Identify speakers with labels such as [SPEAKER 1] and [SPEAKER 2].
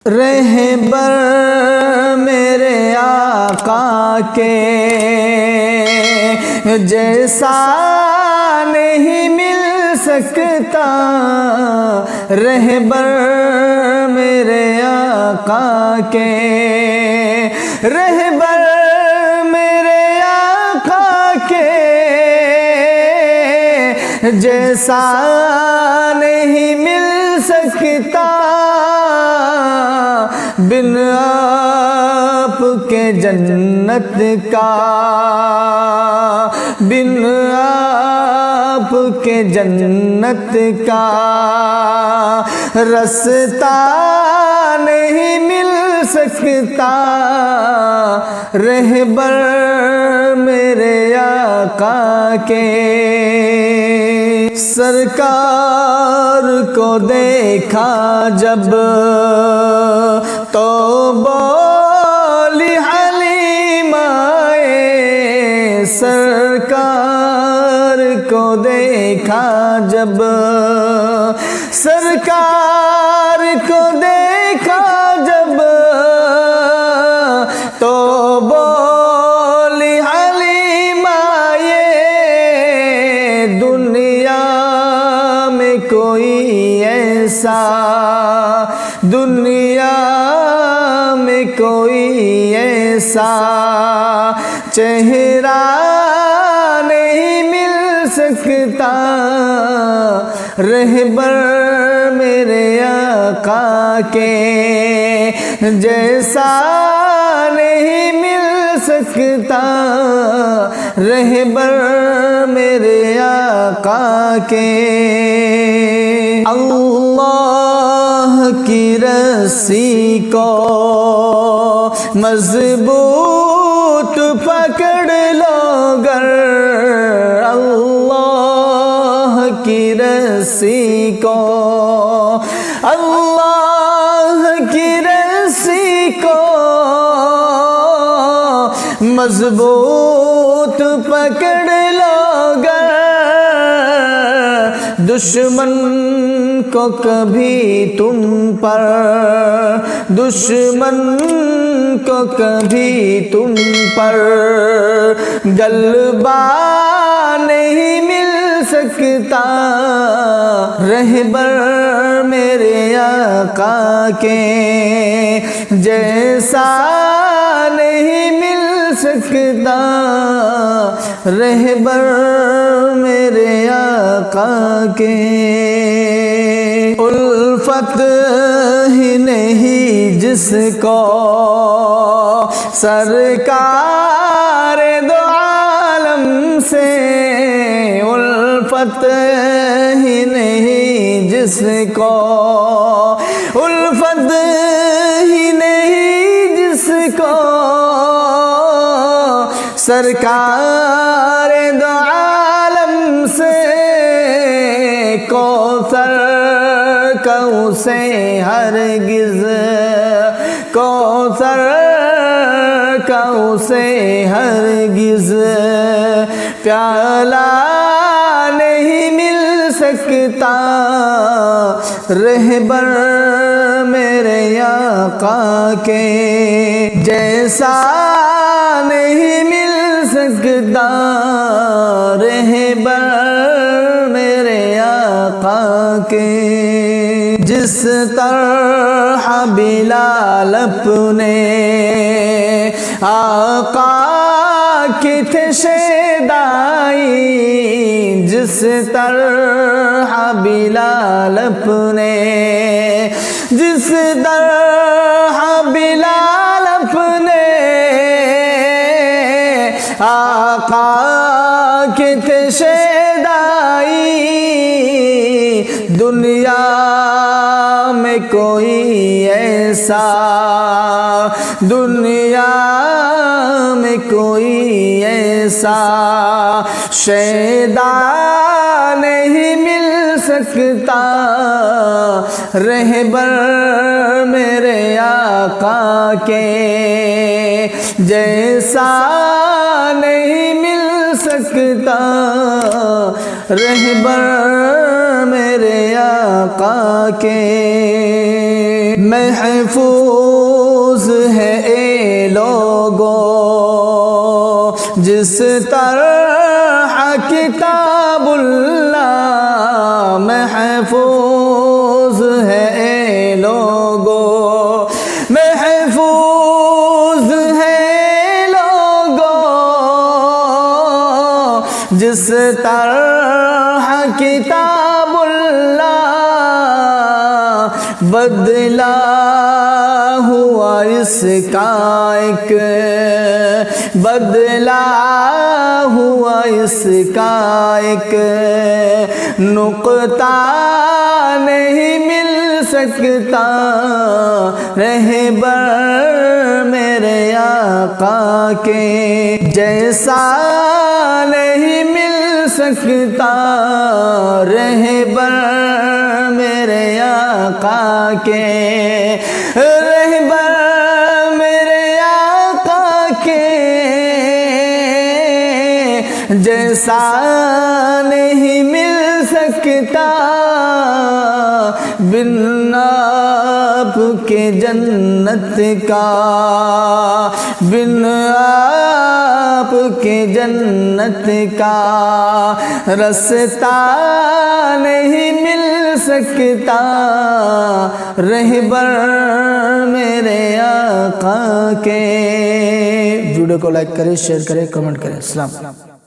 [SPEAKER 1] رہبر میرے آقا کے جیسا نہیں مل سکتا، رہبر میرے آقا کے، رہبر میرے آقا کے جیسا نہیں مل سکتا، بن آپ کے جنت کا، بن آپ کے جنت کا رستہ نہیں مل سکتا، رہبر میرے آقا کے۔ سرکار کو دیکھا جب تو بولی حلیمہ، سرکار کو دیکھا جب، سرکار کو دیکھا جب تو بولی حلیمہ، یہ دنیا میں کوئی ایسا، دنیا میں کوئی ایسا چہرہ نہیں مل سکتا، رہبر میرے آقا کے جیسا نہیں مل سکتا، رہبر میرے آقا کے۔ اللہ کی رسی کو مضبوط پکڑ لو گر، اللہ کی رسی کو، اللہ کی رسی کو مضبوط پکڑ لو گر، دشمن کو کبھی تم پر، دشمن کو کبھی تم پر غلبہ نہیں مل سکتا، رہبر میرے آقا کے جیسا نہیں مل سکتا، رہبر میرے آقا کے۔ الفت ہی نہیں جس کو سرکار دو عالم سے، الفت ہی نہیں جس کو، الفت ہی نہیں جس کو سرکار دو عالم سے، کوثر کو سے ہرگز، کوثر کو سے ہرگز پیالہ نہیں مل سکتا، رہبر میرے آقا کے جیسا نہیں مل سکتا، رہبر میرے آقا کے۔ جس طرح بلال اپنے آقا کی تھے شیدائی، جس طرح بلال اپنے، جس طرح بلال اپنے آقا کی تھے شیدائی، دنیا میں کوئی ایسا، دنیا میں کوئی ایسا شیدا نہیں مل سکتا، رہبر میرے آقا کے جیسا نہیں مل سکتا، رہبر میرے آقا کے محفوظ ہے اے لوگو جس طرح کتاب اللہ محفوظ ہے اے لوگو محفوظ ہے لوگو جس طرح کتاب اللہ بدلا ہوا اس کا ایک بدلا ہوا اس کا ایک نقطہ نہیں مل سکتا رہبر میرے آقا کے جیسا نہیں مل سکتا رہبر میرے آقا کے رہبر میرے آقا کے جیسا نہیں مل سکتا بن آپ کے جنت کا بن آپ کے جنت کا رستہ نہیں مل سکتا رہبر میرے آقا کے۔ ویڈیو کو لائک کریں، شیئر کریں، کمنٹ کریں۔ السلام علیکم۔